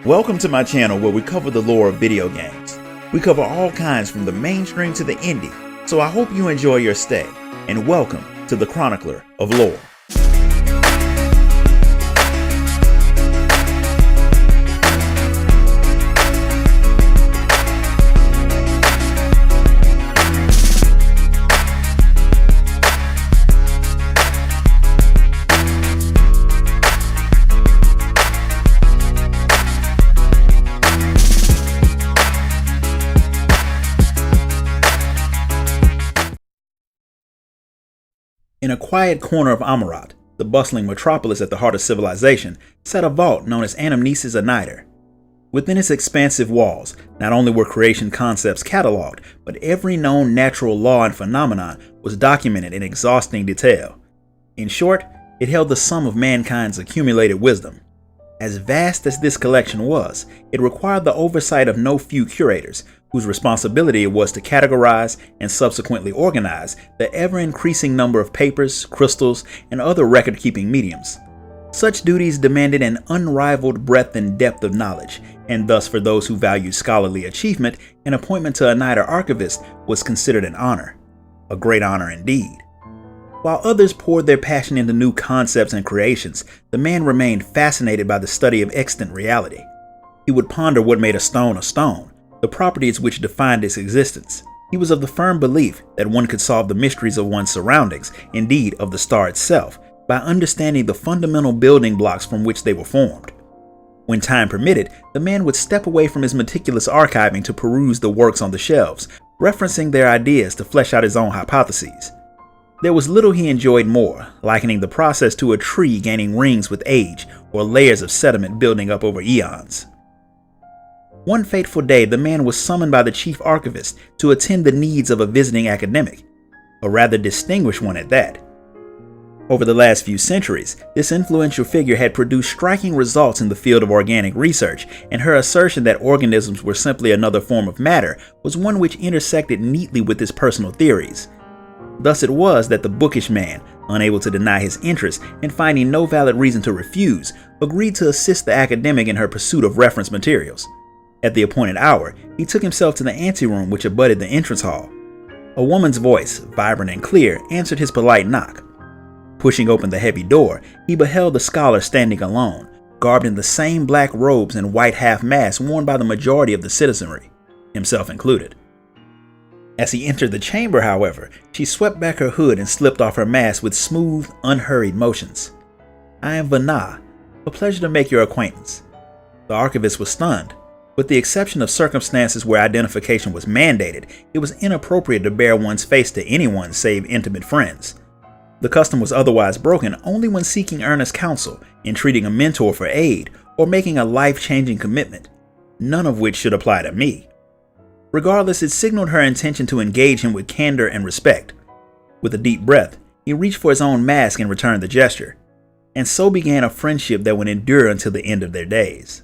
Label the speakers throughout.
Speaker 1: Welcome to my channel where we cover the lore of video games. We cover all kinds from the mainstream to the indie, so I hope you enjoy your stay, and welcome to the Chronicler of Lore. In a quiet corner of Amarat, the bustling metropolis at the heart of civilization, sat a vault known as Anamnesis Aniter. Within its expansive walls, not only were creation concepts cataloged, but every known natural law and phenomenon was documented in exhausting detail. In short, it held the sum of mankind's accumulated wisdom. As vast as this collection was, it required the oversight of no few curators, whose responsibility it was to categorize and subsequently organize the ever-increasing number of papers, crystals, and other record-keeping mediums. Such duties demanded an unrivaled breadth and depth of knowledge, and thus for those who valued scholarly achievement, an appointment to a Niter archivist was considered an honor. A great honor indeed. While others poured their passion into new concepts and creations, the man remained fascinated by the study of extant reality. He would ponder what made a stone, the properties which defined its existence. He was of the firm belief that one could solve the mysteries of one's surroundings, indeed of the star itself, by understanding the fundamental building blocks from which they were formed. When time permitted, the man would step away from his meticulous archiving to peruse the works on the shelves, referencing their ideas to flesh out his own hypotheses. There was little he enjoyed more, likening the process to a tree gaining rings with age or layers of sediment building up over eons. One fateful day, the man was summoned by the chief archivist to attend the needs of a visiting academic, a rather distinguished one at that. Over the last few centuries, this influential figure had produced striking results in the field of organic research, and her assertion that organisms were simply another form of matter was one which intersected neatly with his personal theories. Thus it was that the bookish man, unable to deny his interest and finding no valid reason to refuse, agreed to assist the academic in her pursuit of reference materials. At the appointed hour, he took himself to the anteroom which abutted the entrance hall. A woman's voice, vibrant and clear, answered his polite knock. Pushing open the heavy door, he beheld the scholar standing alone, garbed in the same black robes and white half-mask worn by the majority of the citizenry, himself included. As he entered the chamber, however, she swept back her hood and slipped off her mask with smooth, unhurried motions. "I am Vana. A pleasure to make your acquaintance." The archivist was stunned. With the exception of circumstances where identification was mandated, it was inappropriate to bare one's face to anyone save intimate friends. The custom was otherwise broken only when seeking earnest counsel, entreating a mentor for aid, or making a life-changing commitment, none of which should apply to me. Regardless, it signaled her intention to engage him with candor and respect. With a deep breath, he reached for his own mask and returned the gesture. And so began a friendship that would endure until the end of their days.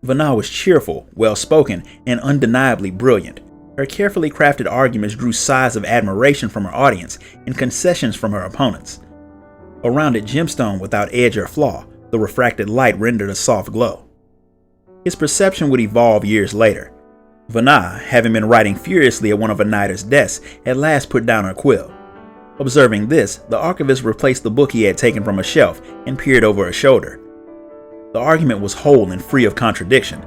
Speaker 1: Vana was cheerful, well-spoken, and undeniably brilliant. Her carefully crafted arguments drew sighs of admiration from her audience and concessions from her opponents. A rounded gemstone without edge or flaw, the refracted light rendered a soft glow. His perception would evolve years later. Vana, having been writing furiously at one of Aniter's desks, at last put down her quill. Observing this, the archivist replaced the book he had taken from a shelf and peered over her shoulder. The argument was whole and free of contradiction,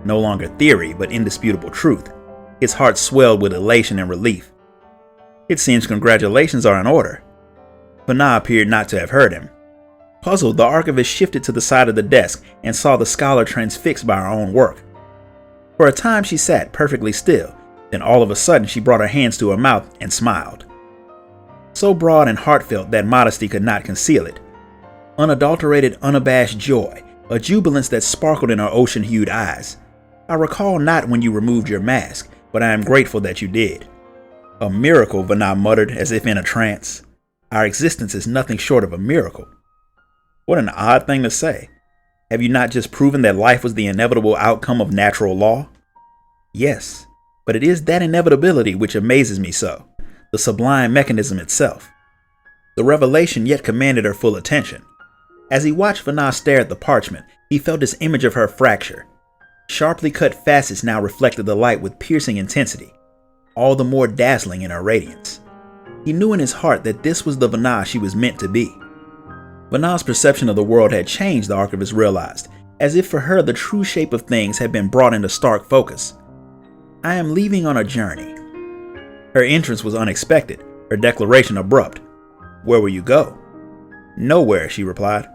Speaker 1: no longer theory but indisputable truth. His heart swelled with elation and relief. "It seems congratulations are in order." Vana appeared not to have heard him. Puzzled, the archivist shifted to the side of the desk and saw the scholar transfixed by her own work. For a time she sat perfectly still, then all of a sudden she brought her hands to her mouth and smiled. So broad and heartfelt that modesty could not conceal it. Unadulterated, unabashed joy, a jubilance that sparkled in her ocean-hued eyes. "I recall not when you removed your mask, but I am grateful that you did." "A miracle," Vana muttered as if in a trance. "Our existence is nothing short of a miracle." What an odd thing to say. Have you not just proven that life was the inevitable outcome of natural law? Yes, but it is that inevitability which amazes me so, the sublime mechanism itself. The revelation yet commanded her full attention. As he watched Vana stare at the parchment, he felt this image of her fracture. Sharply cut facets now reflected the light with piercing intensity, all the more dazzling in her radiance. He knew in his heart that this was the Vanah she was meant to be. Vanah's perception of the world had changed, the archivist realized, as if for her the true shape of things had been brought into stark focus. "I am leaving on a journey." Her entrance was unexpected, her declaration abrupt. "Where will you go?" "Nowhere," she replied.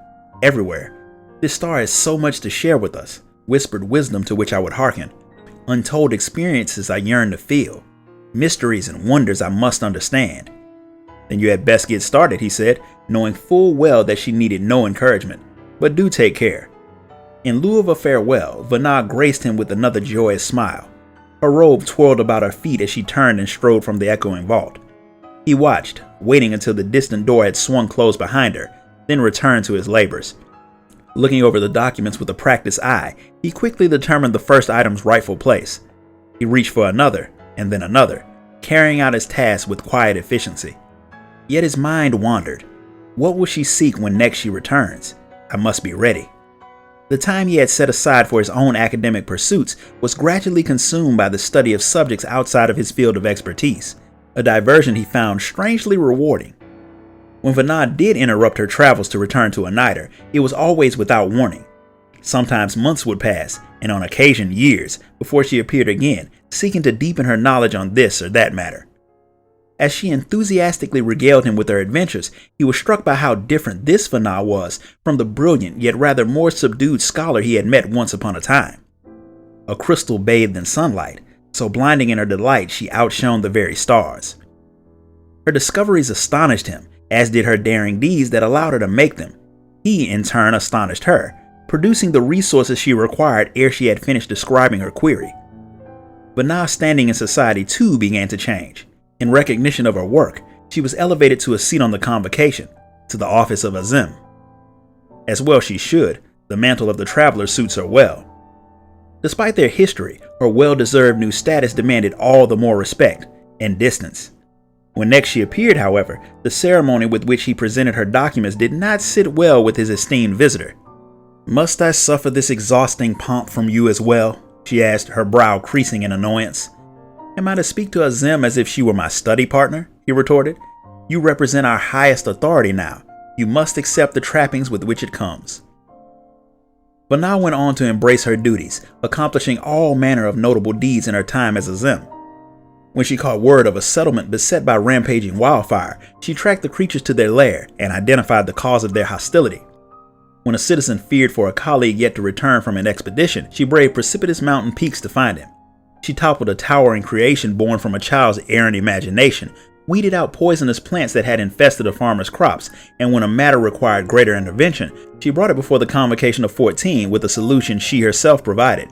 Speaker 1: "Everywhere. This star has so much to share with us, whispered wisdom to which I would hearken, untold experiences I yearn to feel, mysteries and wonders I must understand." "Then you had best get started," he said, knowing full well that she needed no encouragement. "But do take care." In lieu of a farewell, Vanah graced him with another joyous smile. Her robe twirled about her feet as she turned and strode from the echoing vault. He watched, waiting until the distant door had swung closed behind her, then returned to his labors. Looking over the documents with a practiced eye, he quickly determined the first item's rightful place. He reached for another, and then another, carrying out his task with quiet efficiency. Yet his mind wandered. What will she seek when next she returns? I must be ready. The time he had set aside for his own academic pursuits was gradually consumed by the study of subjects outside of his field of expertise, a diversion he found strangely rewarding. When Vanah did interrupt her travels to return to Aniter, it was always without warning. Sometimes months would pass, and on occasion years, before she appeared again, seeking to deepen her knowledge on this or that matter. As she enthusiastically regaled him with her adventures, he was struck by how different this Vanah was from the brilliant yet rather more subdued scholar he had met once upon a time. A crystal bathed in sunlight, so blinding in her delight she outshone the very stars. Her discoveries astonished him, as did her daring deeds that allowed her to make them. He, in turn, astonished her, producing the resources she required ere she had finished describing her query. Vanah's standing in society too began to change. In recognition of her work, she was elevated to a seat on the convocation, to the office of Azim. As well she should, the mantle of the traveler suits her well. Despite their history, her well-deserved new status demanded all the more respect and distance. When next she appeared, however, the ceremony with which he presented her documents did not sit well with his esteemed visitor. "Must I suffer this exhausting pomp from you as well?" she asked, her brow creasing in annoyance. "Am I to speak to Azim as if she were my study partner?" he retorted. "You represent our highest authority now. You must accept the trappings with which it comes." Vanah went on to embrace her duties, accomplishing all manner of notable deeds in her time as Azim. When she caught word of a settlement beset by rampaging wildfire, she tracked the creatures to their lair and identified the cause of their hostility. When a citizen feared for a colleague yet to return from an expedition, she braved precipitous mountain peaks to find him. She toppled a towering creation born from a child's errant imagination, weeded out poisonous plants that had infested a farmer's crops, and when a matter required greater intervention, she brought it before the convocation of 14 with a solution she herself provided.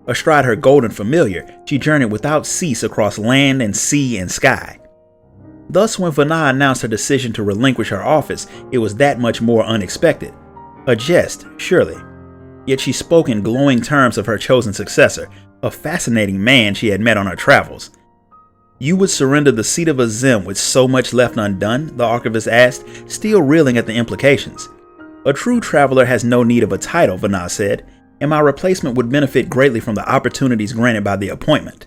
Speaker 1: Astride her golden familiar, she journeyed without cease across land and sea and sky. Thus, when Vanah announced her decision to relinquish her office, it was that much more unexpected. A jest, surely. Yet she spoke in glowing terms of her chosen successor, a fascinating man she had met on her travels. "You would surrender the seat of Azim with so much left undone?" the archivist asked, still reeling at the implications. "A true traveler has no need of a title," Vanah said, "and my replacement would benefit greatly from the opportunities granted by the appointment.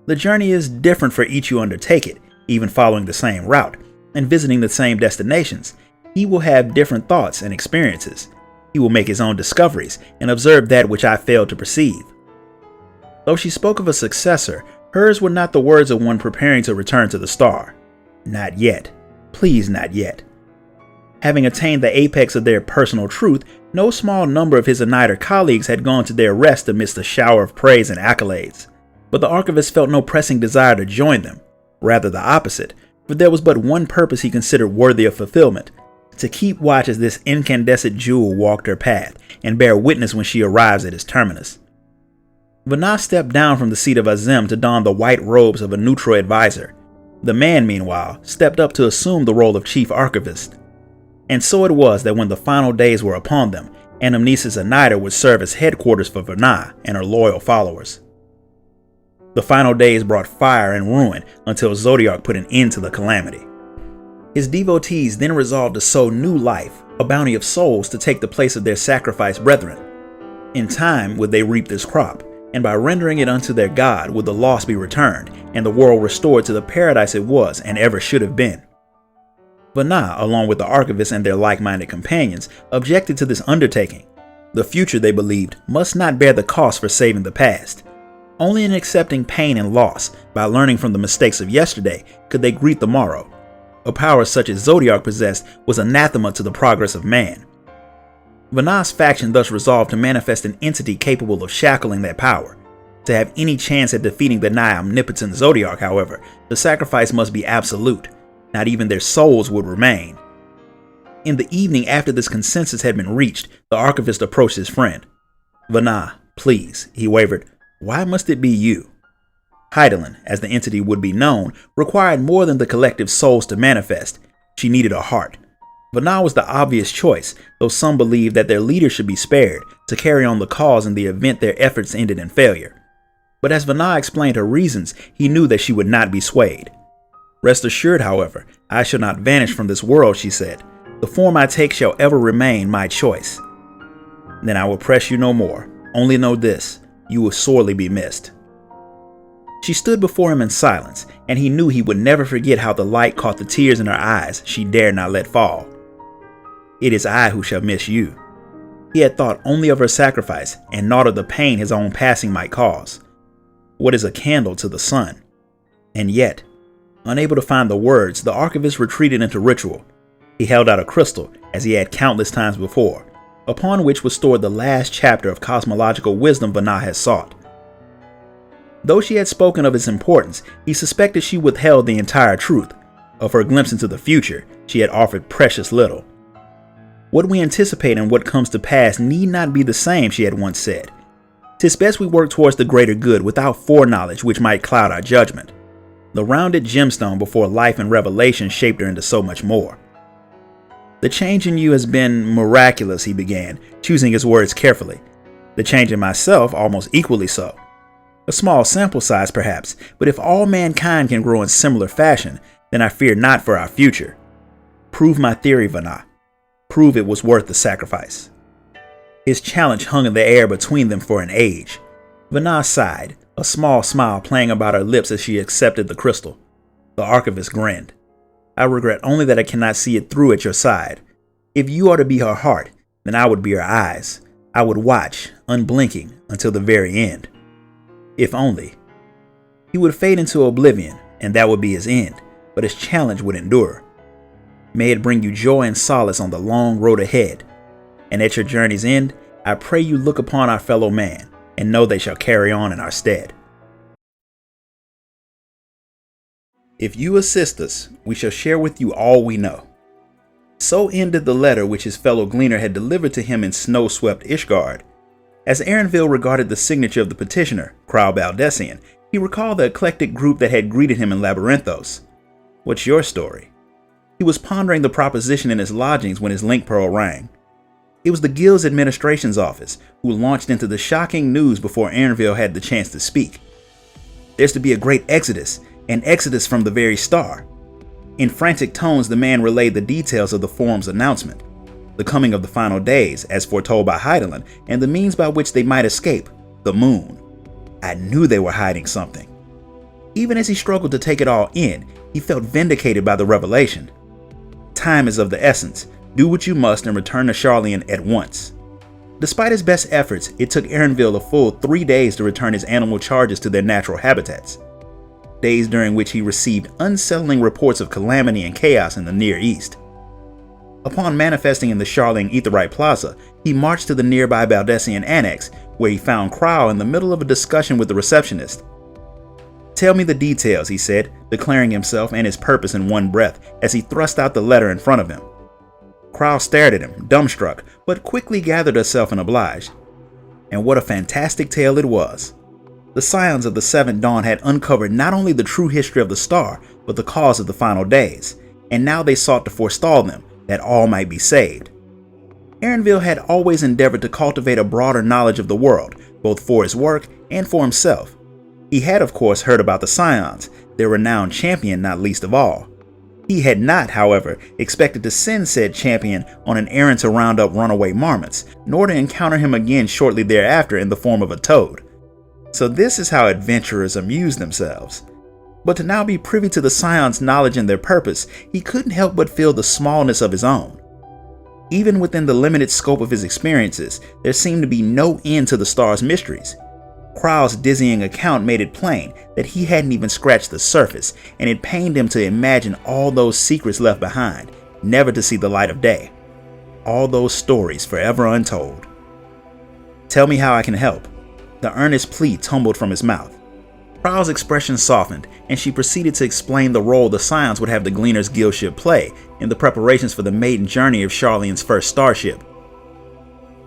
Speaker 1: The journey is different for each you undertake it, even following the same route, and visiting the same destinations. He will have different thoughts and experiences. He will make his own discoveries and observe that which I failed to perceive." Though she spoke of a successor, hers were not the words of one preparing to return to the star. Not yet. Please, not yet. Having attained the apex of their personal truth, no small number of his Aniter colleagues had gone to their rest amidst a shower of praise and accolades. But the archivist felt no pressing desire to join them, rather the opposite, for there was but one purpose he considered worthy of fulfillment: to keep watch as this incandescent jewel walked her path, and bear witness when she arrives at his terminus. Vanah stepped down from the seat of Azim to don the white robes of a neutral advisor. The man, meanwhile, stepped up to assume the role of chief archivist. And so it was that when the final days were upon them, Anamnesis Aniter would serve as headquarters for Vanah and her loyal followers. The final days brought fire and ruin until Zodiac put an end to the calamity. His devotees then resolved to sow new life, a bounty of souls to take the place of their sacrificed brethren. In time would they reap this crop, and by rendering it unto their God would the lost be returned, and the world restored to the paradise it was and ever should have been. Vanah, along with the archivists and their like-minded companions, objected to this undertaking. The future, they believed, must not bear the cost for saving the past. Only in accepting pain and loss, by learning from the mistakes of yesterday, could they greet the morrow. A power such as Zodiac possessed was anathema to the progress of man. Vanah's faction thus resolved to manifest an entity capable of shackling that power. To have any chance at defeating the nigh omnipotent Zodiac, however, the sacrifice must be absolute. Not even their souls would remain. In the evening after this consensus had been reached, the archivist approached his friend. "Vanah, please," he wavered, "why must it be you?" Heidelin, as the entity would be known, required more than the collective souls to manifest. She needed a heart. Vanah was the obvious choice, though some believed that their leader should be spared to carry on the cause in the event their efforts ended in failure. But as Vanah explained her reasons, he knew that she would not be swayed. "Rest assured, however, I shall not vanish from this world," she said. "The form I take shall ever remain my choice." "Then I will press you no more. Only know this, you will sorely be missed." She stood before him in silence, and he knew he would never forget how the light caught the tears in her eyes she dared not let fall. "It is I who shall miss you." He had thought only of her sacrifice, and naught of the pain his own passing might cause. What is a candle to the sun? And yet, unable to find the words, the archivist retreated into ritual. He held out a crystal, as he had countless times before, upon which was stored the last chapter of cosmological wisdom Vanah had sought. Though she had spoken of its importance, he suspected she withheld the entire truth. Of her glimpse into the future, she had offered precious little. "What we anticipate and what comes to pass need not be the same," she had once said. "'Tis best we work towards the greater good without foreknowledge which might cloud our judgment." The rounded gemstone before life and revelation shaped her into so much more. "The change in you has been miraculous," he began, choosing his words carefully. "The change in myself almost equally so. A small sample size perhaps, but if all mankind can grow in similar fashion, then I fear not for our future. Prove my theory, Vanah. Prove it was worth the sacrifice." His challenge hung in the air between them for an age. Vanah sighed, a small smile playing about her lips as she accepted the crystal. The archivist grinned. "I regret only that I cannot see it through at your side. If you are to be her heart, then I would be her eyes. I would watch, unblinking, until the very end. If only." He would fade into oblivion, and that would be his end, but his challenge would endure. "May it bring you joy and solace on the long road ahead. And at your journey's end, I pray you look upon our fellow man, and know they shall carry on in our stead. If you assist us, we shall share with you all we know." So ended the letter which his fellow gleaner had delivered to him in snow-swept Ishgard. As Aaronville regarded the signature of the petitioner, Crowell Baldessian, he recalled the eclectic group that had greeted him in Labyrinthos. "What's your story?" He was pondering the proposition in his lodgings when his link pearl rang. It was the guild's administration's office, who launched into the shocking news before Aaronville had the chance to speak. "There's to be a great exodus, an exodus from the very star." In frantic tones, the man relayed the details of the forum's announcement. The coming of the final days, as foretold by Heidelin, and the means by which they might escape, the moon. I knew they were hiding something. Even as he struggled to take it all in, he felt vindicated by the revelation. Time is of the essence. Do what you must and return to Charlian at once. Despite his best efforts, it took Aaronville a full 3 days to return his animal charges to their natural habitats. Days during which he received unsettling reports of calamity and chaos in the Near East. Upon manifesting in the Charlian Aetherite Plaza, he marched to the nearby Baldessian Annex, where he found Crowell in the middle of a discussion with the receptionist. "Tell me the details," he said, declaring himself and his purpose in one breath as he thrust out the letter in front of him. Crowell stared at him, dumbstruck, but quickly gathered herself and obliged. And what a fantastic tale it was. The Scions of the Seventh Dawn had uncovered not only the true history of the star, but the cause of the final days, and now they sought to forestall them, that all might be saved. Aaronville had always endeavored to cultivate a broader knowledge of the world, both for his work and for himself. He had, of course, heard about the Scions, their renowned champion not least of all. He had not, however, expected to send said champion on an errand to round up runaway marmots, nor to encounter him again shortly thereafter in the form of a toad. So this is how adventurers amuse themselves. But to now be privy to the Scion's knowledge and their purpose, he couldn't help but feel the smallness of his own. Even within the limited scope of his experiences, there seemed to be no end to the star's mysteries. Krau's dizzying account made it plain that he hadn't even scratched the surface, and it pained him to imagine all those secrets left behind, never to see the light of day. All those stories forever untold. "Tell me how I can help." The earnest plea tumbled from his mouth. Krau's expression softened, and she proceeded to explain the role the Scions would have the Gleaners Guild ship play in the preparations for the maiden journey of Charlene's first starship.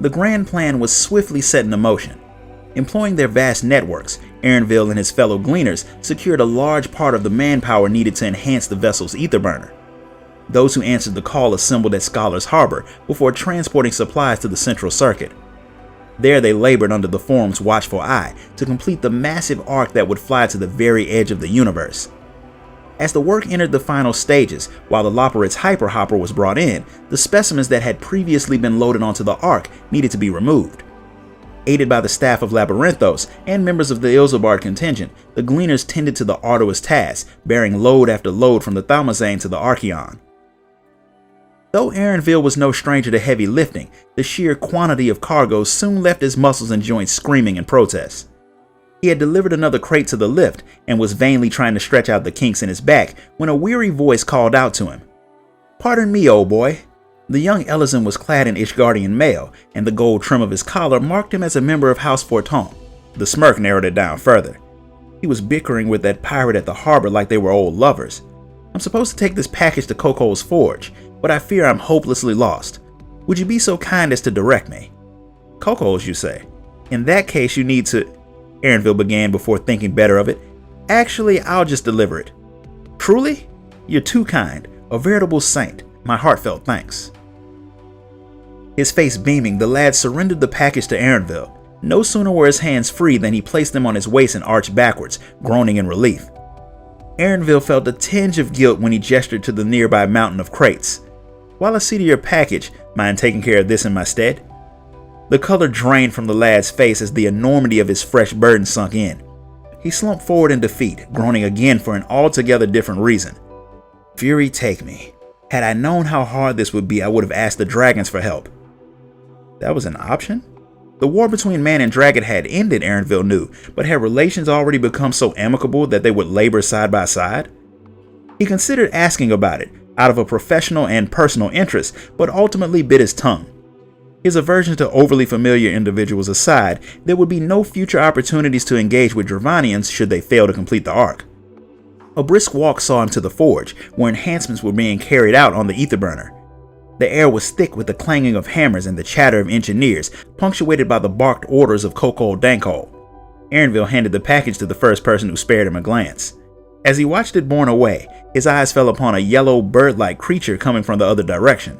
Speaker 1: The grand plan was swiftly set into motion. Employing their vast networks, Aaronville and his fellow Gleaners secured a large part of the manpower needed to enhance the vessel's ether burner. Those who answered the call assembled at Scholar's Harbor before transporting supplies to the Central Circuit. There they labored under the Forum's watchful eye to complete the massive arc that would fly to the very edge of the universe. As the work entered the final stages, while the Loporit's hyperhopper was brought in, the specimens that had previously been loaded onto the arc needed to be removed. Aided by the staff of Labyrinthos and members of the Ilzabard contingent, the Gleaners tended to the arduous task, bearing load after load from the Thalmazane to the Archeon. Though Aaronville was no stranger to heavy lifting, the sheer quantity of cargo soon left his muscles and joints screaming in protest. He had delivered another crate to the lift and was vainly trying to stretch out the kinks in his back when a weary voice called out to him. "Pardon me, old boy." The young Ellison was clad in Ishgardian mail, and the gold trim of his collar marked him as a member of House Forton. The smirk narrowed it down further. He was bickering with that pirate at the harbor like they were old lovers. "I'm supposed to take this package to Coco's forge, but I fear I'm hopelessly lost. Would you be so kind as to direct me?" "Coco's, you say? In that case, you need to..." Aaronville began before thinking better of it. "Actually, I'll just deliver it." "Truly? You're too kind. A veritable saint. My heartfelt thanks." His face beaming, the lad surrendered the package to Aaronville. No sooner were his hands free than he placed them on his waist and arched backwards, groaning in relief. Aaronville felt a tinge of guilt when he gestured to the nearby mountain of crates. "While I see to your package, mind taking care of this in my stead?" The color drained from the lad's face as the enormity of his fresh burden sunk in. He slumped forward in defeat, groaning again for an altogether different reason. "Fury take me. Had I known how hard this would be, I would have asked the dragons for help." That was an option? The war between man and dragon had ended, Aaronville knew, but had relations already become so amicable that they would labor side by side? He considered asking about it, out of a professional and personal interest, but ultimately bit his tongue. His aversion to overly familiar individuals aside, there would be no future opportunities to engage with Dravanians should they fail to complete the arc. A brisk walk saw him to the forge, where enhancements were being carried out on the ether burner. The air was thick with the clanging of hammers and the chatter of engineers, punctuated by the barked orders of Coco Dankole. Aaronville handed the package to the first person who spared him a glance. As he watched it borne away, his eyes fell upon a yellow, bird-like creature coming from the other direction.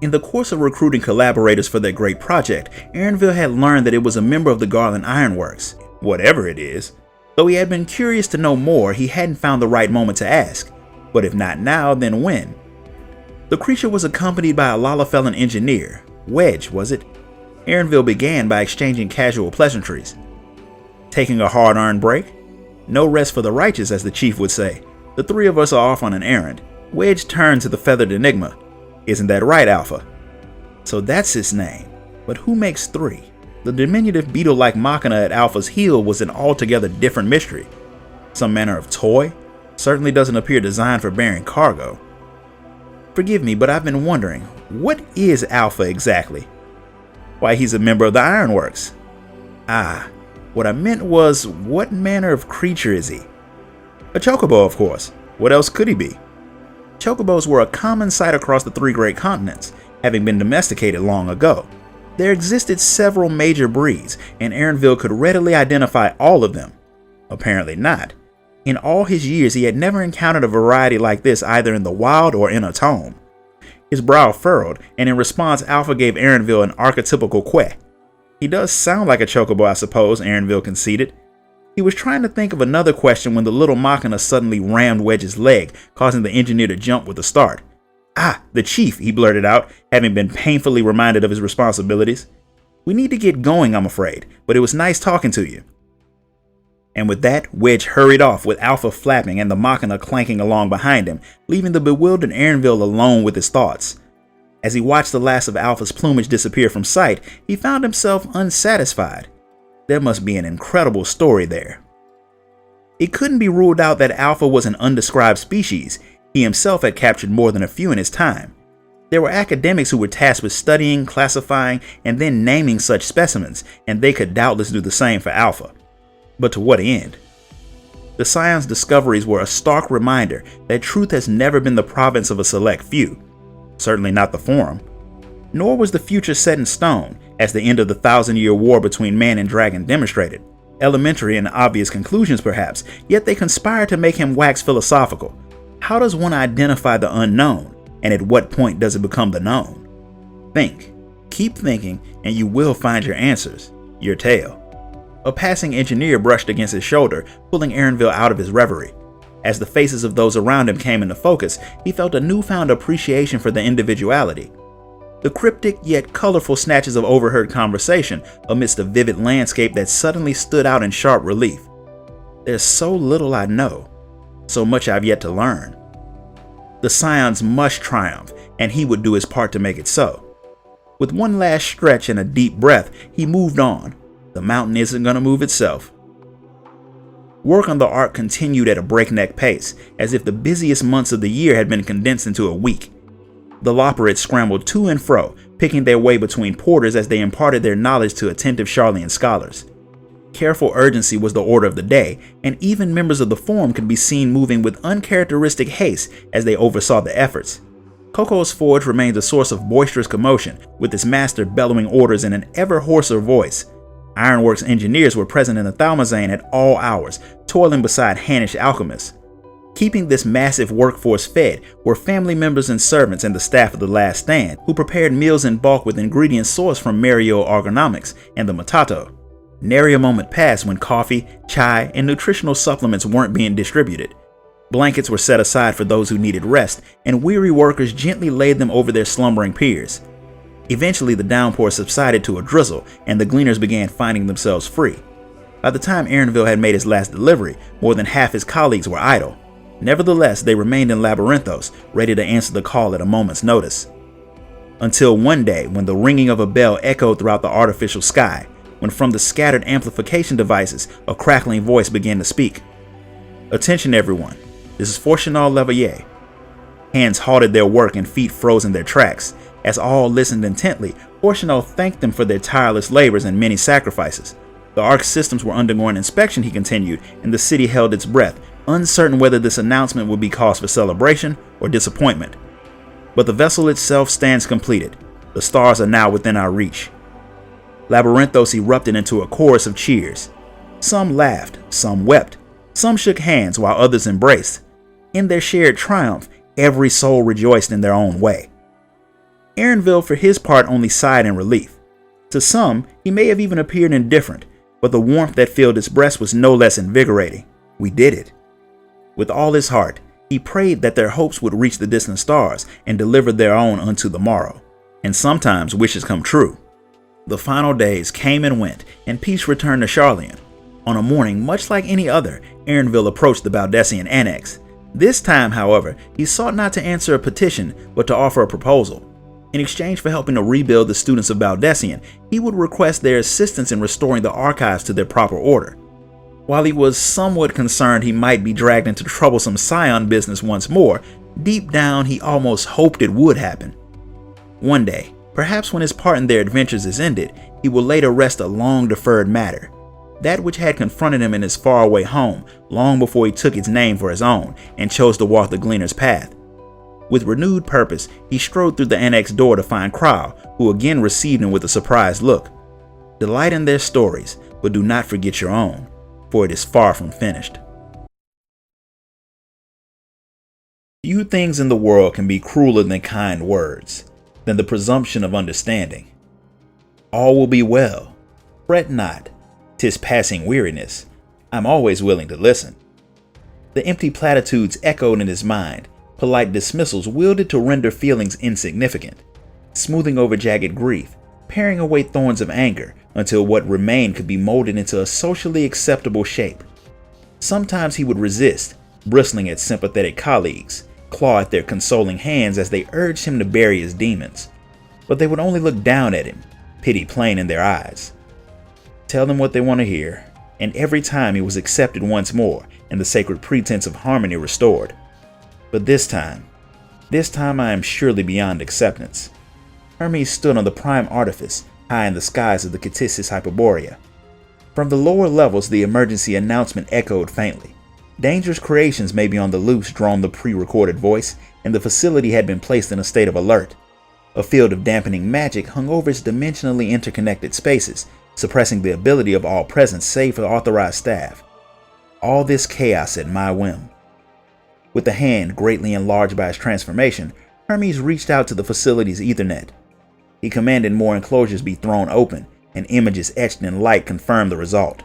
Speaker 1: In the course of recruiting collaborators for their great project, Aaronville had learned that it was a member of the Garland Ironworks, whatever it is. Though he had been curious to know more, he hadn't found the right moment to ask. But if not now, then when? The creature was accompanied by a Lalafellan engineer. Wedge, was it? Aaronville began by exchanging casual pleasantries. "Taking a hard-earned break? No rest for the righteous, as the chief would say. The three of us are off on an errand." Wedge turned to the feathered enigma. "Isn't that right, Alpha?" "So that's his name. But who makes three?" The diminutive beetle-like machina at Alpha's heel was an altogether different mystery. Some manner of toy? Certainly doesn't appear designed for bearing cargo. "Forgive me, but I've been wondering, what is Alpha exactly?" "Why, he's a member of the Ironworks." "Ah, what I meant was, what manner of creature is he?" "A chocobo, of course. What else could he be?" Chocobos were a common sight across the three great continents, having been domesticated long ago. There existed several major breeds, and Aaronville could readily identify all of them. Apparently not. In all his years, he had never encountered a variety like this either in the wild or in a tome. His brow furrowed, and in response, Alpha gave Aaronville an archetypical queh. "He does sound like a chocobo, I suppose," Aaronville conceded. He was trying to think of another question when the little machina suddenly rammed Wedge's leg, causing the engineer to jump with a start. "Ah, the chief," he blurted out, having been painfully reminded of his responsibilities. "We need to get going, I'm afraid, but it was nice talking to you." And with that, Wedge hurried off with Alpha flapping and the machina clanking along behind him, leaving the bewildered Aaronville alone with his thoughts. As he watched the last of Alpha's plumage disappear from sight, he found himself unsatisfied. There must be an incredible story there. It couldn't be ruled out that Alpha was an undescribed species. He himself had captured more than a few in his time. There were academics who were tasked with studying, classifying, and then naming such specimens, and they could doubtless do the same for Alpha. But to what end? The Scion's discoveries were a stark reminder that truth has never been the province of a select few. Certainly not the Forum. Nor was the future set in stone, as the end of the 1,000-year war between man and dragon demonstrated. Elementary and obvious conclusions perhaps, yet they conspired to make him wax philosophical. How does one identify the unknown, and at what point does it become the known? Think. Keep thinking, and you will find your answers. Your tale. A passing engineer brushed against his shoulder, pulling Aaronville out of his reverie. As the faces of those around him came into focus, he felt a newfound appreciation for their individuality. The cryptic yet colorful snatches of overheard conversation amidst a vivid landscape that suddenly stood out in sharp relief. There's so little I know, so much I've yet to learn. The Scions must triumph, and he would do his part to make it so. With one last stretch and a deep breath, he moved on. The mountain isn't going to move itself. Work on the ark continued at a breakneck pace, as if the busiest months of the year had been condensed into a week. The Loporrits scrambled to and fro, picking their way between porters as they imparted their knowledge to attentive Charlian scholars. Careful urgency was the order of the day, and even members of the Forum could be seen moving with uncharacteristic haste as they oversaw the efforts. Coco's Forge remained a source of boisterous commotion, with its master bellowing orders in an ever hoarser voice. Ironworks engineers were present in the Thalmazane at all hours, toiling beside Hannish alchemists. Keeping this massive workforce fed were family members and servants and the staff of the Last Stand, who prepared meals in bulk with ingredients sourced from Mario Ergonomics and the Matato. Nary a moment passed when coffee, chai, and nutritional supplements weren't being distributed. Blankets were set aside for those who needed rest, and weary workers gently laid them over their slumbering peers. Eventually, the downpour subsided to a drizzle, and the gleaners began finding themselves free. By the time Aaronville had made his last delivery, more than half his colleagues were idle. Nevertheless, they remained in Labyrinthos, ready to answer the call at a moment's notice. Until one day, when the ringing of a bell echoed throughout the artificial sky, when from the scattered amplification devices, a crackling voice began to speak. "Attention everyone, this is Fortunal Leveillé." Hands halted their work and feet froze in their tracks. As all listened intently, Fortunal thanked them for their tireless labors and many sacrifices. The Ark's systems were undergoing inspection, he continued, and the city held its breath, uncertain whether this announcement would be cause for celebration or disappointment. But the vessel itself stands completed. The stars are now within our reach. Labyrinthos erupted into a chorus of cheers. Some laughed, some wept, some shook hands while others embraced. In their shared triumph, every soul rejoiced in their own way. Aaronville, for his part, only sighed in relief. To some, he may have even appeared indifferent, but the warmth that filled his breast was no less invigorating. We did it. With all his heart, he prayed that their hopes would reach the distant stars and deliver their own unto the morrow. And sometimes wishes come true. The final days came and went, and peace returned to Charlian. On a morning much like any other, Aaronville approached the Baldessian annex. This time, however, he sought not to answer a petition, but to offer a proposal. In exchange for helping to rebuild the students of Baldessian, he would request their assistance in restoring the archives to their proper order. While he was somewhat concerned he might be dragged into troublesome Scion business once more, deep down he almost hoped it would happen. One day, perhaps when his part in their adventures is ended, he will lay to rest a long-deferred matter. That which had confronted him in his faraway home long before he took its name for his own and chose to walk the Gleaner's path. With renewed purpose, he strode through the annex door to find Krau, who again received him with a surprised look. Delight in their stories, but do not forget your own, for it is far from finished. Few things in the world can be crueler than kind words, than the presumption of understanding. All will be well. Fret not, 'tis passing weariness. I'm always willing to listen. The empty platitudes echoed in his mind, polite dismissals wielded to render feelings insignificant, smoothing over jagged grief, paring away thorns of anger until what remained could be molded into a socially acceptable shape. Sometimes he would resist, bristling at sympathetic colleagues, claw at their consoling hands as they urged him to bury his demons. But they would only look down at him, pity plain in their eyes. Tell them what they want to hear, and every time he was accepted once more and the sacred pretense of harmony restored. But this time I am surely beyond acceptance. Hermes stood on the prime artifice, high in the skies of the Ctissis Hyperborea. From the lower levels, the emergency announcement echoed faintly. Dangerous creations may be on the loose, droned the pre-recorded voice, and the facility had been placed in a state of alert. A field of dampening magic hung over its dimensionally interconnected spaces, suppressing the ability of all present save for authorized staff. All this chaos at my whim. With the hand greatly enlarged by his transformation, Hermes reached out to the facility's Ethernet. He commanded more enclosures be thrown open, and images etched in light confirmed the result.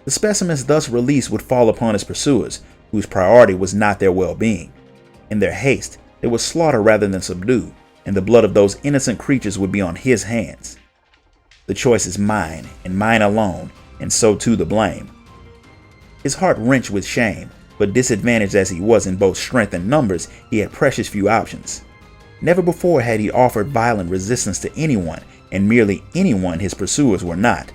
Speaker 1: The specimens thus released would fall upon his pursuers, whose priority was not their well-being. In their haste, they would slaughter rather than subdue, and the blood of those innocent creatures would be on his hands. The choice is mine, and mine alone, and so too the blame. His heart wrenched with shame, but disadvantaged as he was in both strength and numbers, he had precious few options. Never before had he offered violent resistance to anyone, and merely anyone his pursuers were not.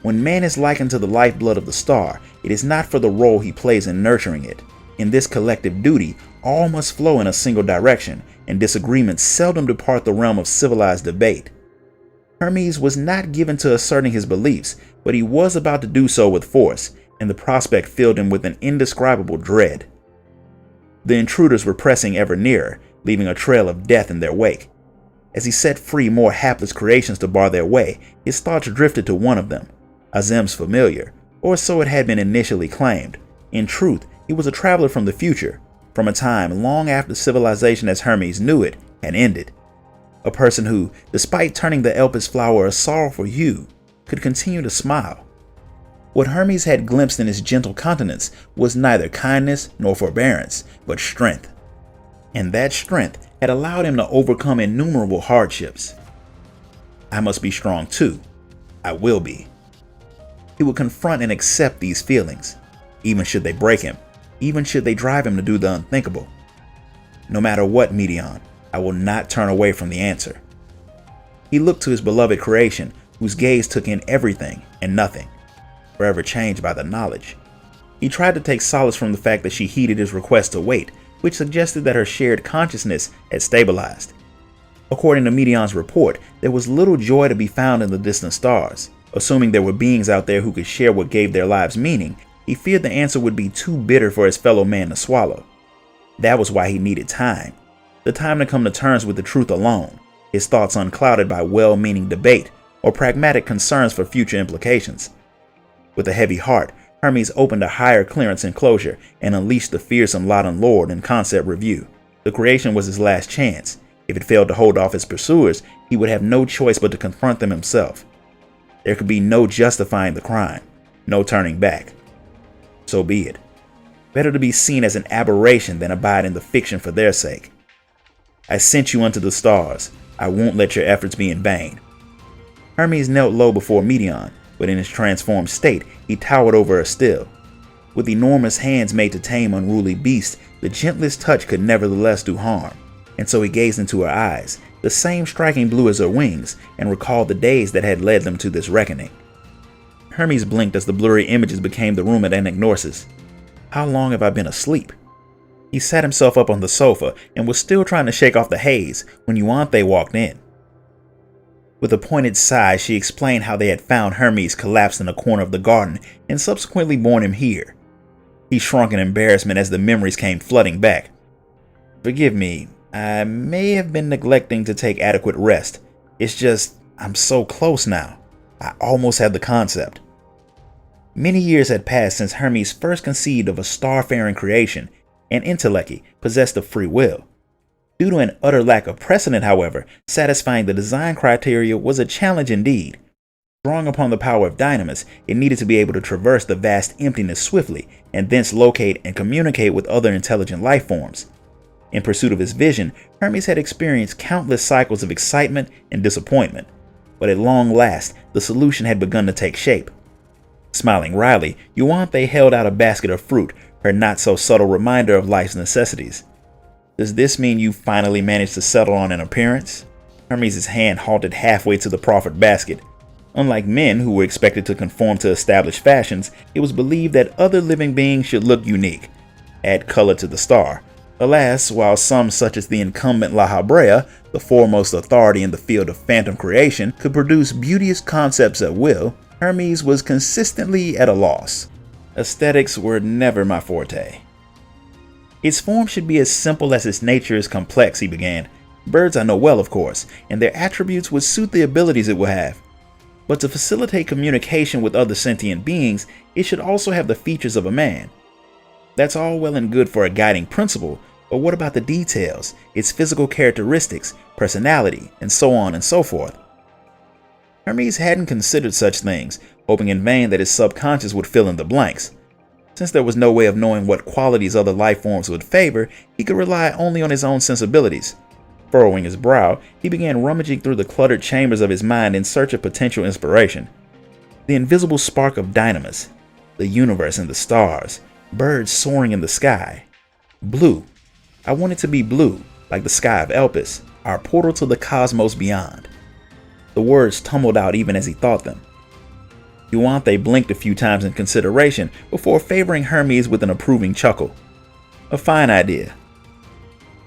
Speaker 1: When man is likened to the lifeblood of the star, it is not for the role he plays in nurturing it. In this collective duty, all must flow in a single direction, and disagreements seldom depart the realm of civilized debate. Hermes was not given to asserting his beliefs, but he was about to do so with force, and the prospect filled him with an indescribable dread. The intruders were pressing ever nearer, leaving a trail of death in their wake. As he set free more hapless creations to bar their way, his thoughts drifted to one of them, Azim's familiar, or so it had been initially claimed. In truth, he was a traveler from the future, from a time long after civilization as Hermes knew it had ended. A person who, despite turning the Elpis flower a sorrowful hue, could continue to smile. What Hermes had glimpsed in his gentle countenance was neither kindness nor forbearance, but strength. And that strength had allowed him to overcome innumerable hardships. I must be strong too. I will be. He would confront and accept these feelings, even should they break him, even should they drive him to do the unthinkable. No matter what, Medion, I will not turn away from the answer. He looked to his beloved creation, whose gaze took in everything and nothing, forever changed by the knowledge. He tried to take solace from the fact that she heeded his request to wait, which suggested that her shared consciousness had stabilized. According to Medion's report, there was little joy to be found in the distant stars. Assuming there were beings out there who could share what gave their lives meaning, he feared the answer would be too bitter for his fellow man to swallow. That was why he needed time. The time to come to terms with the truth alone, his thoughts unclouded by well-meaning debate or pragmatic concerns for future implications. With a heavy heart, Hermes opened a higher clearance enclosure and unleashed the fearsome Loudon Lord in concept review. The creation was his last chance. If it failed to hold off his pursuers, he would have no choice but to confront them himself. There could be no justifying the crime, no turning back. So be it. Better to be seen as an aberration than abide in the fiction for their sake. I sent you unto the stars. I won't let your efforts be in vain. Hermes knelt low before Medion, but in his transformed state, he towered over her still. With enormous hands made to tame unruly beasts, the gentlest touch could nevertheless do harm, and so he gazed into her eyes, the same striking blue as her wings, and recalled the days that had led them to this reckoning. Hermes blinked as the blurry images became the room at Anagnosis. How long have I been asleep? He sat himself up on the sofa and was still trying to shake off the haze when Euanthe walked in. With a pointed sigh, she explained how they had found Hermes collapsed in a corner of the garden and subsequently borne him here. He shrunk in embarrassment as the memories came flooding back. Forgive me, I may have been neglecting to take adequate rest. It's just, I'm so close now. I almost had the concept. Many years had passed since Hermes first conceived of a star-faring creation, and Entelechy possessed of free will. Due to an utter lack of precedent, however, satisfying the design criteria was a challenge indeed. Drawing upon the power of Dynamis, it needed to be able to traverse the vast emptiness swiftly, and thence locate and communicate with other intelligent life forms. In pursuit of his vision, Hermes had experienced countless cycles of excitement and disappointment, but at long last, the solution had begun to take shape. Smiling wryly, Euanthe held out a basket of fruit, her not-so-subtle reminder of life's necessities. "Does this mean you finally managed to settle on an appearance?" Hermes' hand halted halfway to the proffered basket. Unlike men who were expected to conform to established fashions, it was believed that other living beings should look unique, add color to the star. Alas, while some such as the incumbent La Habrea, the foremost authority in the field of phantom creation, could produce beauteous concepts at will, Hermes was consistently at a loss. Aesthetics were never my forte. "Its form should be as simple as its nature is complex," he began. "Birds I know well, of course, and their attributes would suit the abilities it will have. But to facilitate communication with other sentient beings, it should also have the features of a man. That's all well and good for a guiding principle, but what about the details, its physical characteristics, personality, and so on and so forth?" Hermes hadn't considered such things, hoping in vain that his subconscious would fill in the blanks. Since there was no way of knowing what qualities other life forms would favor, he could rely only on his own sensibilities. Furrowing his brow, he began rummaging through the cluttered chambers of his mind in search of potential inspiration. The invisible spark of Dynamis, the universe and the stars, birds soaring in the sky. Blue. I want it to be blue, like the sky of Elpis, our portal to the cosmos beyond. The words tumbled out even as he thought them. Euanthe blinked a few times in consideration before favoring Hermes with an approving chuckle. "A fine idea."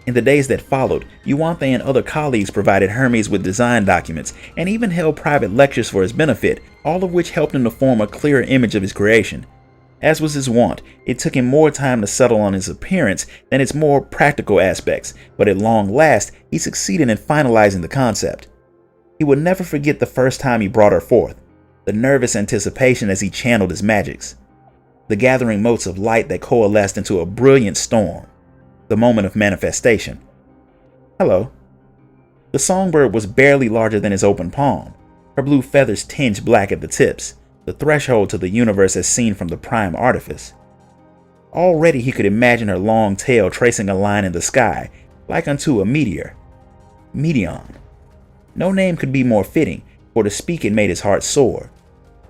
Speaker 1: In the days that followed, Euanthe and other colleagues provided Hermes with design documents and even held private lectures for his benefit, all of which helped him to form a clearer image of his creation. As was his wont, it took him more time to settle on his appearance than its more practical aspects, but at long last, he succeeded in finalizing the concept. He would never forget the first time he brought her forth, the nervous anticipation as he channeled his magics, the gathering motes of light that coalesced into a brilliant storm, the moment of manifestation. "Hello." The songbird was barely larger than his open palm, her blue feathers tinged black at the tips, the threshold to the universe as seen from the prime artifice. Already he could imagine her long tail tracing a line in the sky, like unto a meteor. Meteon. No name could be more fitting, for to speak it made his heart soar.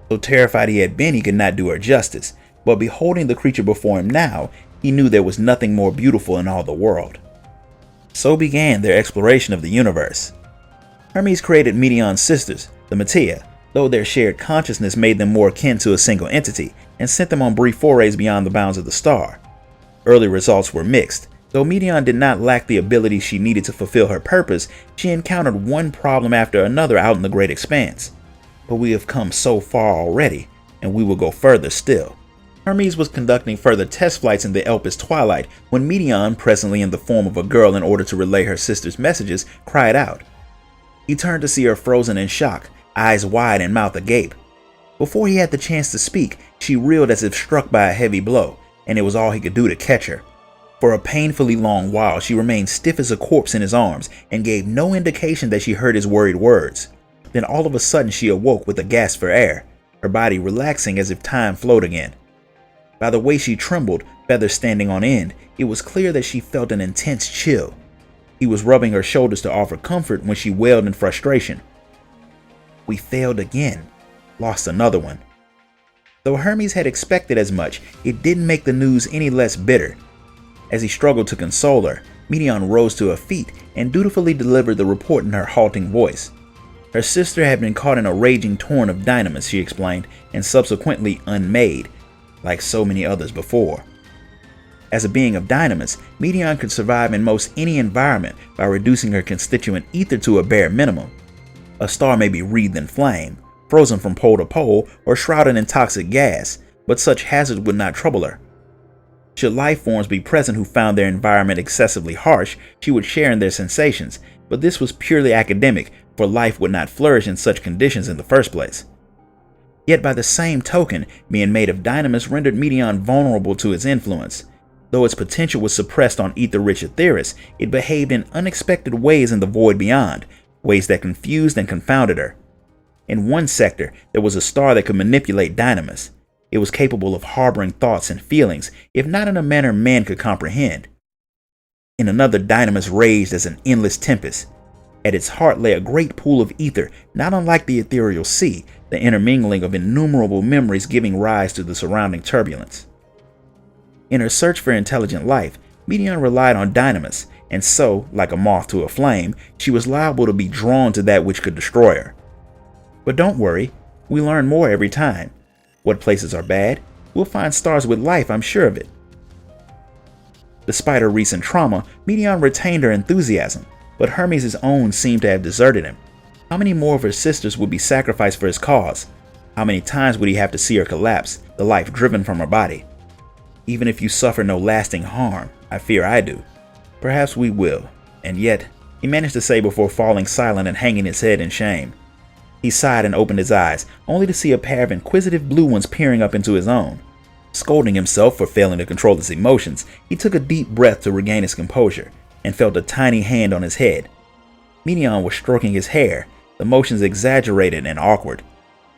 Speaker 1: Though terrified he had been, he could not do her justice, but beholding the creature before him now, he knew there was nothing more beautiful in all the world. So began their exploration of the universe. Hermes created Meteon's sisters, the Metea, though their shared consciousness made them more akin to a single entity, and sent them on brief forays beyond the bounds of the star. Early results were mixed. Though Meteon did not lack the ability she needed to fulfill her purpose, she encountered one problem after another out in the great expanse. But we have come so far already, and we will go further still. Hermes was conducting further test flights in the Elpis twilight when Meteon, presently in the form of a girl in order to relay her sister's messages, cried out. He turned to see her frozen in shock, eyes wide and mouth agape. Before he had the chance to speak, she reeled as if struck by a heavy blow, and it was all he could do to catch her. For a painfully long while, she remained stiff as a corpse in his arms and gave no indication that she heard his worried words. Then all of a sudden she awoke with a gasp for air, her body relaxing as if time flowed again. By the way she trembled, feathers standing on end, it was clear that she felt an intense chill. He was rubbing her shoulders to offer comfort when she wailed in frustration. We failed again. Lost another one. Though Hermes had expected as much, it didn't make the news any less bitter. As he struggled to console her, Meteon rose to her feet and dutifully delivered the report in her halting voice. Her sister had been caught in a raging torrent of Dynamis, she explained, and subsequently unmade, like so many others before. As a being of Dynamis, Meteon could survive in most any environment by reducing her constituent ether to a bare minimum. A star may be wreathed in flame, frozen from pole to pole, or shrouded in toxic gas, but such hazards would not trouble her. Should life forms be present who found their environment excessively harsh, she would share in their sensations, but this was purely academic, for life would not flourish in such conditions in the first place. Yet by the same token, being made of Dynamis rendered Meteon vulnerable to its influence. Though its potential was suppressed on ether-rich Aetheris, it behaved in unexpected ways in the void beyond, ways that confused and confounded her. In one sector, there was a star that could manipulate Dynamis. It was capable of harboring thoughts and feelings, if not in a manner man could comprehend. In another, Dynamis raged as an endless tempest. At its heart lay a great pool of ether, not unlike the ethereal sea, the intermingling of innumerable memories giving rise to the surrounding turbulence. In her search for intelligent life, Medion relied on Dynamis, and so, like a moth to a flame, she was liable to be drawn to that which could destroy her. But don't worry, we learn more every time. What places are bad? We'll find stars with life, I'm sure of it. Despite her recent trauma, Medion retained her enthusiasm, but Hermes' own seemed to have deserted him. How many more of her sisters would be sacrificed for his cause? How many times would he have to see her collapse, the life driven from her body? Even if you suffer no lasting harm, I fear I do. Perhaps we will, and yet, he managed to say before falling silent and hanging his head in shame. He sighed and opened his eyes, only to see a pair of inquisitive blue ones peering up into his own. Scolding himself for failing to control his emotions, he took a deep breath to regain his composure, and felt a tiny hand on his head. Medion was stroking his hair, the motions exaggerated and awkward.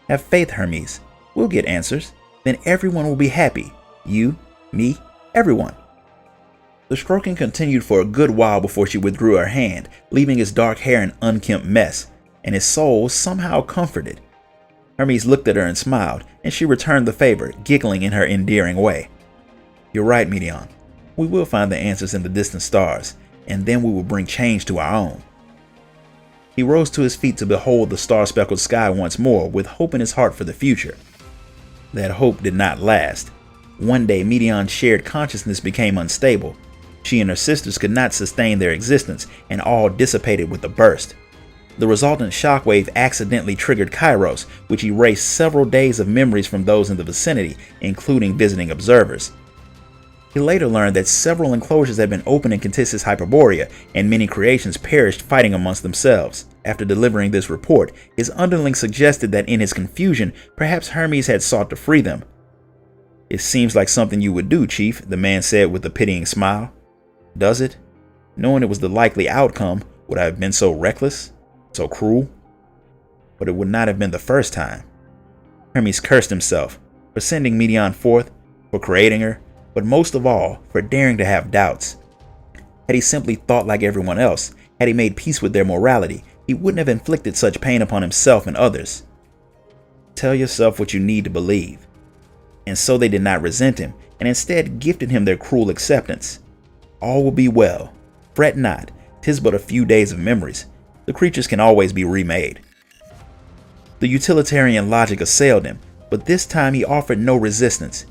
Speaker 1: Have faith, Hermes. We'll get answers. Then everyone will be happy. You, me, everyone. The stroking continued for a good while before she withdrew her hand, leaving his dark hair an unkempt mess, and his soul somehow comforted. Hermes looked at her and smiled, and she returned the favor, giggling in her endearing way. You're right, Medion. We will find the answers in the distant stars, and then we will bring change to our own. He rose to his feet to behold the star-speckled sky once more, with hope in his heart for the future. That hope did not last. One day, Medion's shared consciousness became unstable. She and her sisters could not sustain their existence, and all dissipated with a burst. The resultant shockwave accidentally triggered Kairos, which erased several days of memories from those in the vicinity, including visiting observers. He later learned that several enclosures had been opened in Contissus Hyperborea, and many creations perished fighting amongst themselves. After delivering this report, his underling suggested that in his confusion, perhaps Hermes had sought to free them. It seems like something you would do, Chief, the man said with a pitying smile. Does it? Knowing it was the likely outcome, would I have been so reckless? So cruel? But it would not have been the first time. Hermes cursed himself for sending Medion forth, for creating her, but most of all, for daring to have doubts. Had he simply thought like everyone else, had he made peace with their morality, he wouldn't have inflicted such pain upon himself and others. Tell yourself what you need to believe. And so they did not resent him, and instead gifted him their cruel acceptance. All will be well. Fret not, 'tis but a few days of memories. The creatures can always be remade. The utilitarian logic assailed him, but this time he offered no resistance.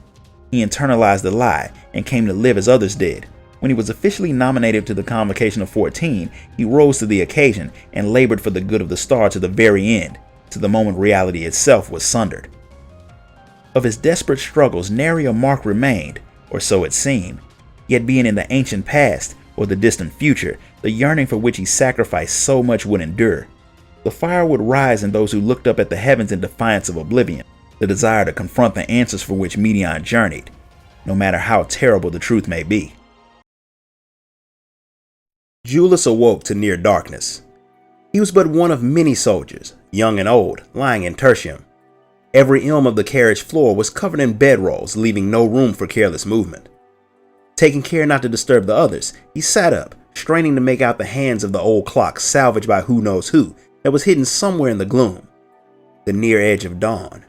Speaker 1: He internalized the lie and came to live as others did. When he was officially nominated to the Convocation of 14, he rose to the occasion and labored for the good of the star to the very end, to the moment reality itself was sundered. Of his desperate struggles, nary a mark remained, or so it seemed. Yet being in the ancient past, or the distant future, the yearning for which he sacrificed so much would endure. The fire would rise in those who looked up at the heavens in defiance of oblivion, the desire to confront the answers for which Medion journeyed, no matter how terrible the truth may be. Julius awoke to near darkness. He was but one of many soldiers, young and old, lying in tertium. Every elm of the carriage floor was covered in bedrolls, leaving no room for careless movement. Taking care not to disturb the others, he sat up, straining to make out the hands of the old clock salvaged by who knows who that was hidden somewhere in the gloom. The near edge of dawn.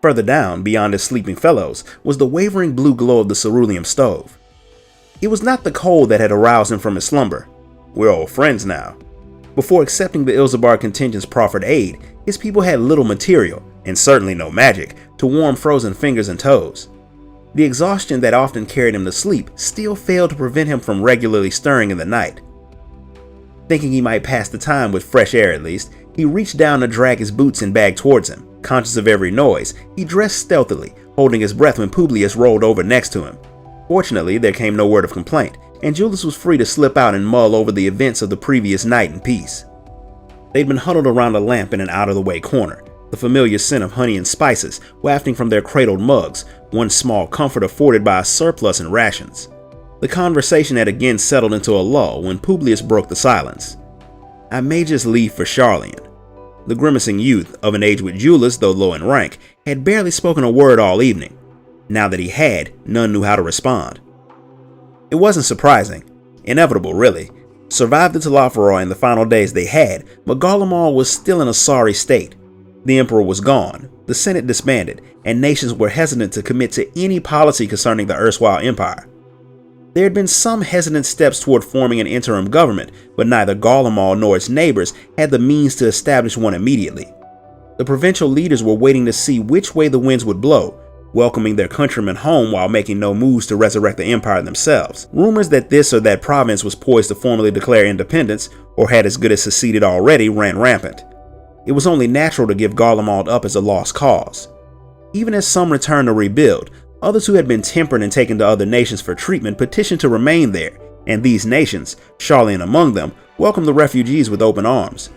Speaker 1: Further down, beyond his sleeping fellows, was the wavering blue glow of the cerulean stove. It was not the cold that had aroused him from his slumber. We're old friends now. Before accepting the Ilzabar contingent's proffered aid, his people had little material, and certainly no magic, to warm frozen fingers and toes. The exhaustion that often carried him to sleep still failed to prevent him from regularly stirring in the night. Thinking he might pass the time with fresh air at least, he reached down to drag his boots and bag towards him. Conscious of every noise, he dressed stealthily, holding his breath when Publius rolled over next to him. Fortunately, there came no word of complaint, and Julius was free to slip out and mull over the events of the previous night in peace. They'd been huddled around a lamp in an out-of-the-way corner, the familiar scent of honey and spices wafting from their cradled mugs, one small comfort afforded by a surplus in rations. The conversation had again settled into a lull when Publius broke the silence. I may just leave for Charlian. The grimacing youth, of an age with Julius though low in rank, had barely spoken a word all evening. Now that he had, none knew how to respond. It wasn't surprising. Inevitable, really. Survived the Telophoroi in the final days they had, but Garlemald was still in a sorry state. The Emperor was gone, the Senate disbanded, and nations were hesitant to commit to any policy concerning the erstwhile empire. There had been some hesitant steps toward forming an interim government, but neither Garlemald nor its neighbors had the means to establish one immediately. The provincial leaders were waiting to see which way the winds would blow, welcoming their countrymen home while making no moves to resurrect the empire themselves. Rumors that this or that province was poised to formally declare independence, or had as good as seceded already, ran rampant. It was only natural to give Garlemald up as a lost cause. Even as some returned to rebuild, others who had been tempered and taken to other nations for treatment petitioned to remain there, and these nations, Charlian among them, welcomed the refugees with open arms.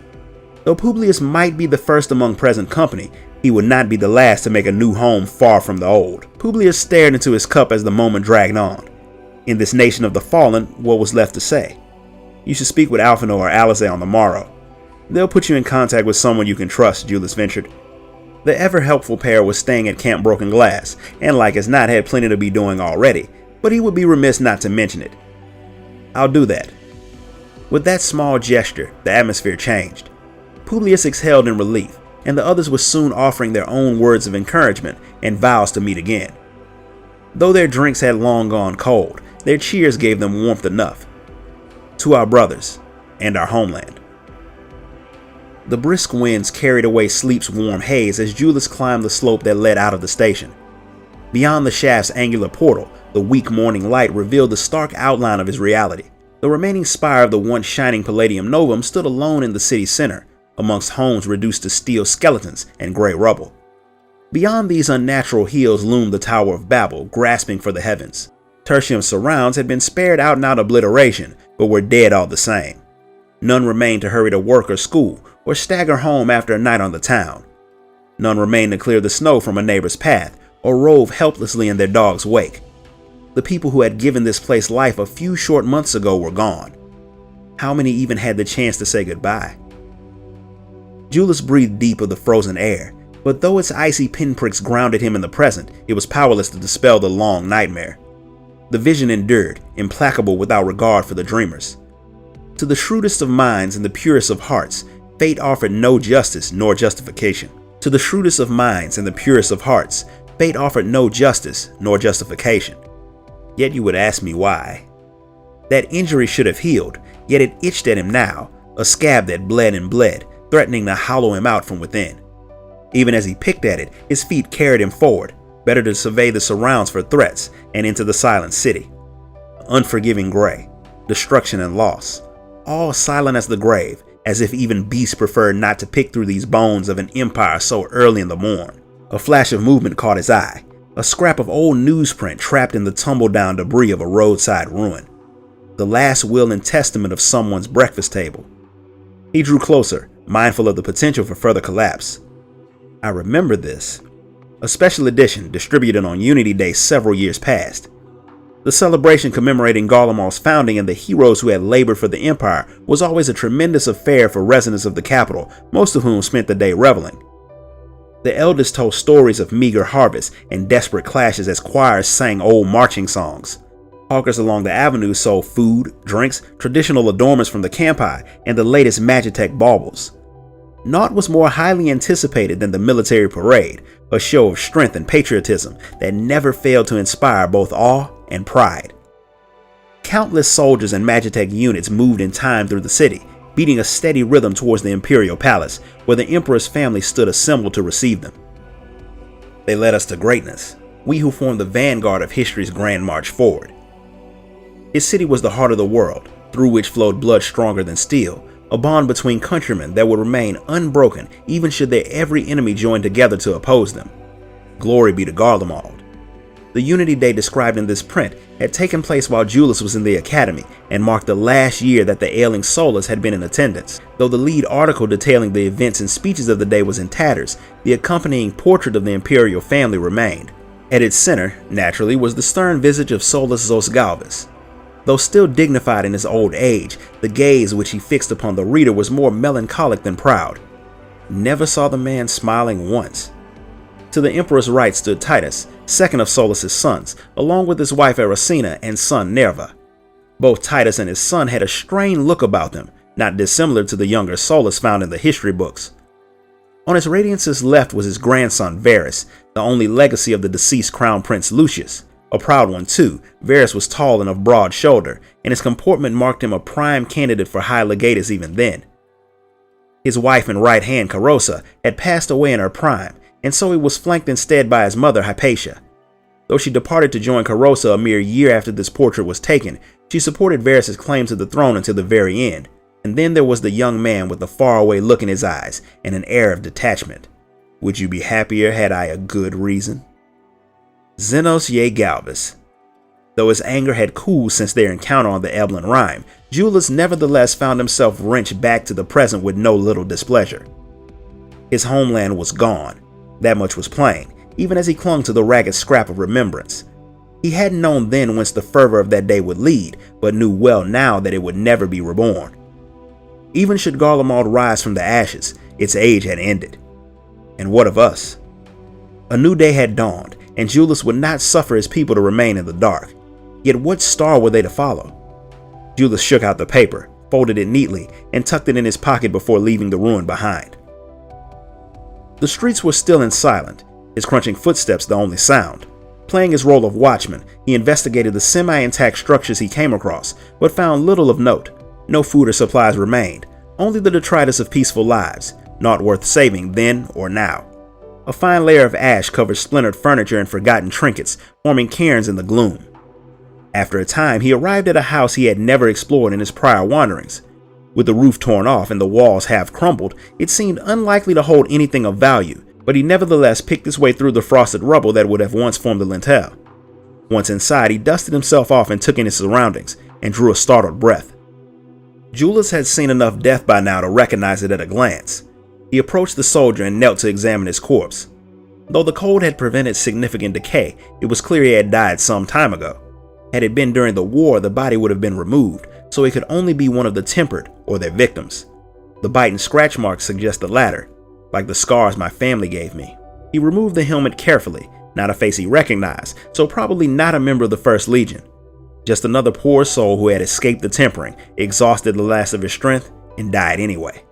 Speaker 1: Though Publius might be the first among present company, he would not be the last to make a new home far from the old. Publius stared into his cup as the moment dragged on. In this nation of the fallen, what was left to say? You should speak with Alphino or Alizé on the morrow. They'll put you in contact with someone you can trust, Julius ventured. The ever-helpful pair was staying at Camp Broken Glass, and like as not had plenty to be doing already, but he would be remiss not to mention it. I'll do that. With that small gesture, the atmosphere changed. Publius exhaled in relief, and the others were soon offering their own words of encouragement and vows to meet again. Though their drinks had long gone cold, their cheers gave them warmth enough. To our brothers, and our homeland. The brisk winds carried away sleep's warm haze as Julius climbed the slope that led out of the station. Beyond the shaft's angular portal, the weak morning light revealed the stark outline of his reality. The remaining spire of the once shining Palladium Novum stood alone in the city center, amongst homes reduced to steel skeletons and gray rubble. Beyond these unnatural hills loomed the Tower of Babel, grasping for the heavens. Tertium's surrounds had been spared out and out obliteration, but were dead all the same. None remained to hurry to work or school, or stagger home after a night on the town. None remained to clear the snow from a neighbor's path, or rove helplessly in their dog's wake. The people who had given this place life a few short months ago were gone. How many even had the chance to say goodbye? Julius breathed deep of the frozen air, but though its icy pinpricks grounded him in the present, it was powerless to dispel the long nightmare. The vision endured, implacable without regard for the dreamers. To the shrewdest of minds and the purest of hearts, fate offered no justice nor justification. To the shrewdest of minds and the purest of hearts, fate offered no justice nor justification. Yet you would ask me why. That injury should have healed, yet it itched at him now, a scab that bled and bled, threatening to hollow him out from within. Even as he picked at it, his feet carried him forward, better to survey the surrounds for threats, and into the silent city. Unforgiving gray, destruction and loss, all silent as the grave, as if even beasts preferred not to pick through these bones of an empire so early in the morn. A flash of movement caught his eye, a scrap of old newsprint trapped in the tumble-down debris of a roadside ruin. The last will and testament of someone's breakfast table. He drew closer, mindful of the potential for further collapse. I remember this. A special edition distributed on Unity Day several years past. The celebration commemorating Garlemald's founding and the heroes who had labored for the Empire was always a tremendous affair for residents of the capital, most of whom spent the day reveling. The elders told stories of meager harvests and desperate clashes as choirs sang old marching songs. Hawkers along the avenue sold food, drinks, traditional adornments from the campi, and the latest Magitech baubles. Naught was more highly anticipated than the military parade, a show of strength and patriotism that never failed to inspire both awe and pride. Countless soldiers and Magitech units moved in time through the city, beating a steady rhythm towards the Imperial Palace, where the Emperor's family stood assembled to receive them. They led us to greatness, we who formed the vanguard of history's grand march forward. His city was the heart of the world, through which flowed blood stronger than steel, a bond between countrymen that would remain unbroken even should their every enemy join together to oppose them. Glory be to Garlemald. The Unity Day described in this print had taken place while Julius was in the academy and marked the last year that the ailing Solus had been in attendance. Though the lead article detailing the events and speeches of the day was in tatters, the accompanying portrait of the imperial family remained. At its center, naturally, was the stern visage of Solus Zosgalvis. Though still dignified in his old age, the gaze which he fixed upon the reader was more melancholic than proud. never saw the man smiling once. To the emperor's right stood Titus, second of Sollus's sons, along with his wife Erycina and son Nerva. Both Titus and his son had a strained look about them, not dissimilar to the younger Solus found in the history books. On his Radiance's left was his grandson Varus, the only legacy of the deceased crown prince Lucius. A proud one too. Varus was tall and of broad shoulder, and his comportment marked him a prime candidate for high legatus even then. His wife and right hand Carosa had passed away in her prime, and so he was flanked instead by his mother Hypatia. Though she departed to join Carosa a mere year after this portrait was taken, she supported Varus's claim to the throne until the very end. And then there was the young man with a faraway look in his eyes and an air of detachment. Would you be happier had I a good reason? Xenos ye Galvus. Though his anger had cooled since their encounter on the Eblan Rime, Jullus nevertheless found himself wrenched back to the present with no little displeasure. His homeland was gone, that much was plain, even as he clung to the ragged scrap of remembrance. He hadn't known then whence the fervor of that day would lead, but knew well now that it would never be reborn. Even should Garlemald rise from the ashes, its age had ended. And what of us? A new day had dawned, and Jullus would not suffer his people to remain in the dark. Yet what star were they to follow? Jullus shook out the paper, folded it neatly, and tucked it in his pocket before leaving the ruin behind. The streets were still and silent, his crunching footsteps the only sound. Playing his role of watchman, he investigated the semi-intact structures he came across, but found little of note. No food or supplies remained, only the detritus of peaceful lives, naught worth saving then or now. A fine layer of ash covered splintered furniture and forgotten trinkets, forming cairns in the gloom. After a time, he arrived at a house he had never explored in his prior wanderings. With the roof torn off and the walls half crumbled, it seemed unlikely to hold anything of value, but he nevertheless picked his way through the frosted rubble that would have once formed the lintel. Once inside, he dusted himself off and took in his surroundings, and drew a startled breath. Jullus had seen enough death by now to recognize it at a glance. He approached the soldier and knelt to examine his corpse. Though the cold had prevented significant decay, it was clear he had died some time ago. Had it been during the war, the body would have been removed, so it could only be one of the tempered or their victims. The bite and scratch marks suggest the latter, like the scars my family gave me. He removed the helmet carefully, not a face he recognized, so probably not a member of the First Legion. Just another poor soul who had escaped the tempering, exhausted the last of his strength, and died anyway.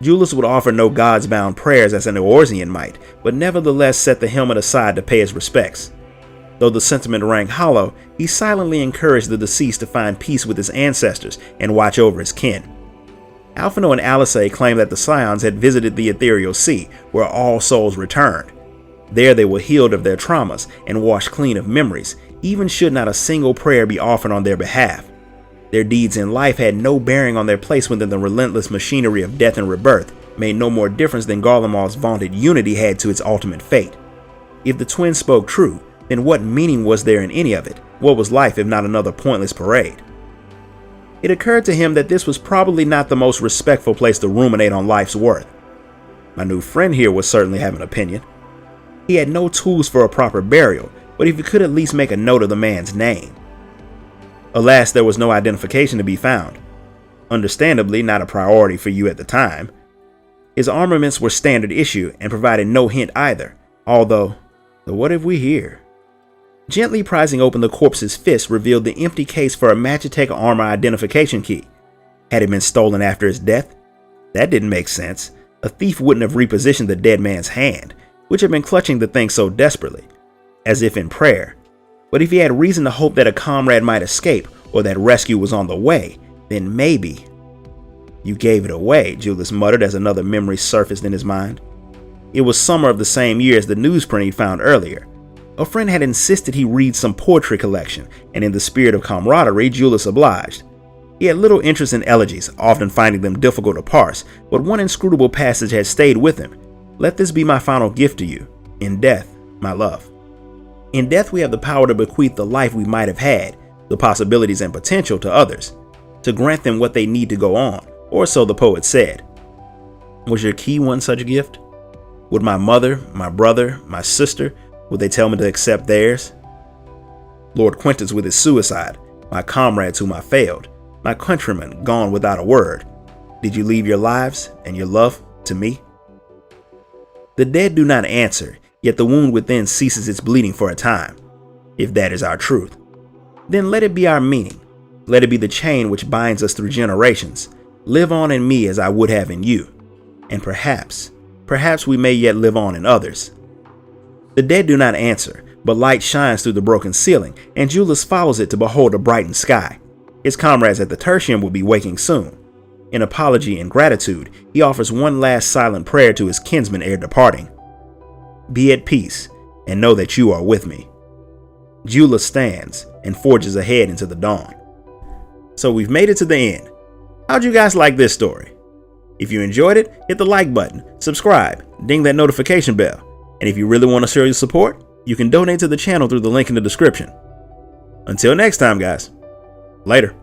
Speaker 1: Jullus would offer no gods-bound prayers as an Eorzean might, but nevertheless set the helmet aside to pay his respects. Though the sentiment rang hollow, he silently encouraged the deceased to find peace with his ancestors and watch over his kin. Alphino and Alisei claimed that the Scions had visited the Ethereal Sea, where all souls returned. There they were healed of their traumas and washed clean of memories, even should not a single prayer be offered on their behalf. Their deeds in life had no bearing on their place within the relentless machinery of death and rebirth, made no more difference than Garlemald's vaunted unity had to its ultimate fate. If the twins spoke true, then what meaning was there in any of it? What was life if not another pointless parade? It occurred to him that this was probably not the most respectful place to ruminate on life's worth. My new friend here would certainly have an opinion. He had no tools for a proper burial, but if he could at least make a note of the man's name. Alas, there was no identification to be found. Understandably, not a priority for you at the time. His armaments were standard issue and provided no hint either, although, what have we here? Gently prizing open the corpse's fist revealed the empty case for a Magitech armor identification key. Had it been stolen after his death? That didn't make sense. A thief wouldn't have repositioned the dead man's hand, which had been clutching the thing so desperately, as if in prayer. But if he had reason to hope that a comrade might escape, or that rescue was on the way, then maybe. You gave it away, Jullus muttered as another memory surfaced in his mind. It was summer of the same year as the newsprint he'd found earlier. A friend had insisted he read some poetry collection, and in the spirit of camaraderie, Jullus obliged. He had little interest in elegies, often finding them difficult to parse, but one inscrutable passage had stayed with him. Let this be my final gift to you. In death, my love. In death, we have the power to bequeath the life we might have had, the possibilities and potential to others, to grant them what they need to go on, or so the poet said. Was your key one such gift? Would my mother, my brother, my sister, would they tell me to accept theirs? Lord Quintus with his suicide, my comrades whom I failed, my countrymen gone without a word. Did you leave your lives and your love to me? The dead do not answer, yet the wound within ceases its bleeding for a time. If that is our truth, then let it be our meaning. Let it be the chain which binds us through generations. Live on in me as I would have in you. And perhaps we may yet live on in others. The dead do not answer, but light shines through the broken ceiling, and Julius follows it to behold a brightened sky. His comrades at the tertium will be waking soon. In apology and gratitude, he offers one last silent prayer to his kinsmen ere departing. Be at peace, and know that you are with me. Julius stands and forges ahead into the dawn. So we've made it to the end. How'd you guys like this story? If you enjoyed it, hit the like button, subscribe, ding that notification bell. And if you really want to show your support, you can donate to the channel through the link in the description. Until next time, guys. Later.